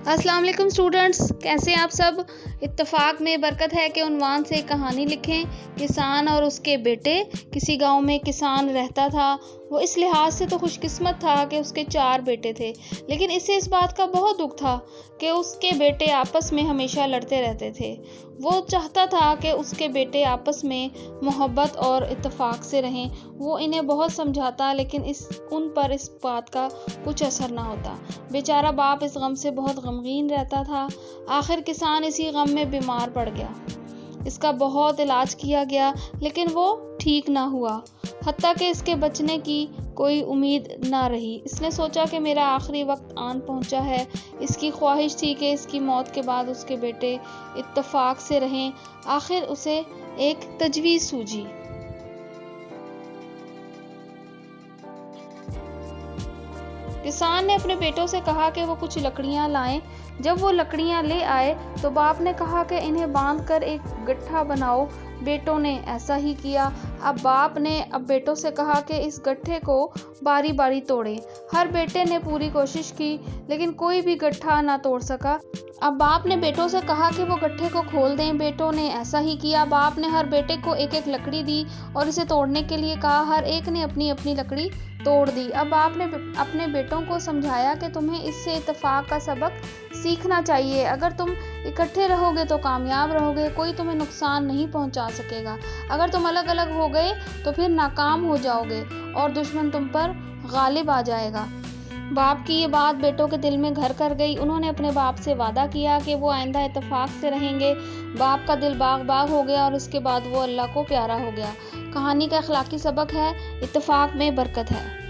السلام علیکم اسٹوڈنٹس، کیسے ہیں آپ سب؟ اتفاق میں برکت ہے کہ عنوان سے ایک کہانی لکھیں۔ کسان اور اس کے بیٹے۔ کسی گاؤں میں کسان رہتا تھا۔ وہ اس لحاظ سے تو خوش قسمت تھا کہ اس کے 4 بیٹے تھے، لیکن اسے اس بات کا بہت دکھ تھا کہ اس کے بیٹے آپس میں ہمیشہ لڑتے رہتے تھے۔ وہ چاہتا تھا کہ اس کے بیٹے آپس میں محبت اور اتفاق سے رہیں۔ وہ انہیں بہت سمجھاتا لیکن ان پر اس بات کا کچھ اثر نہ ہوتا۔ بیچارہ باپ اس غم سے بہت غمگین رہتا تھا۔ آخر کسان اسی غم میں بیمار پڑ گیا۔ اس کا بہت علاج کیا گیا لیکن وہ ٹھیک نہ ہوا، حتیٰ کہ اس کے بچنے کی کوئی امید نہ رہی۔ اس نے سوچا کہ میرا آخری وقت آن پہنچا ہے۔ اس کی خواہش تھی کہ اس کی موت کے بعد اس کے بیٹے اتفاق سے رہیں۔ آخر اسے ایک تجویز سوجھی۔ کسان نے اپنے بیٹوں سے کہا کہ وہ کچھ لکڑیاں لائیں۔ جب وہ لکڑیاں لے آئے تو باپ نے کہا کہ انہیں باندھ کر ایک گٹھا بناؤ۔ بیٹوں نے ایسا ہی کیا۔ اب باپ نے بیٹوں سے کہا کہ اس گٹھے کو باری باری توڑیں۔ ہر بیٹے نے پوری کوشش کی لیکن کوئی بھی گٹھا نہ توڑ سکا۔ اب باپ نے بیٹوں سے کہا کہ وہ گٹھے کو کھول دیں۔ بیٹوں نے ایسا ہی کیا۔ باپ نے ہر بیٹے کو ایک ایک لکڑی دی اور اسے توڑنے کے لیے کہا۔ ہر ایک نے اپنی اپنی لکڑی توڑ دی۔ اب باپ نے اپنے بیٹوں کو سمجھایا کہ تمہیں اس سے اتفاق کا سبق سیکھنا چاہیے۔ اگر تم اکٹھے رہو گے تو کامیاب رہو گے، کوئی تمہیں نقصان نہیں پہنچا سکے گا۔ اگر تم الگ الگ ہو گئے تو پھر ناکام ہو جاؤ گے اور دشمن تم پر غالب آ جائے گا۔ باپ کی یہ بات بیٹوں کے دل میں گھر کر گئی۔ انہوں نے اپنے باپ سے وعدہ کیا کہ وہ آئندہ اتفاق سے رہیں گے۔ باپ کا دل باغ باغ ہو گیا اور اس کے بعد وہ اللہ کو پیارا ہو گیا۔ کہانی کا اخلاقی سبق ہے، اتفاق میں برکت ہے۔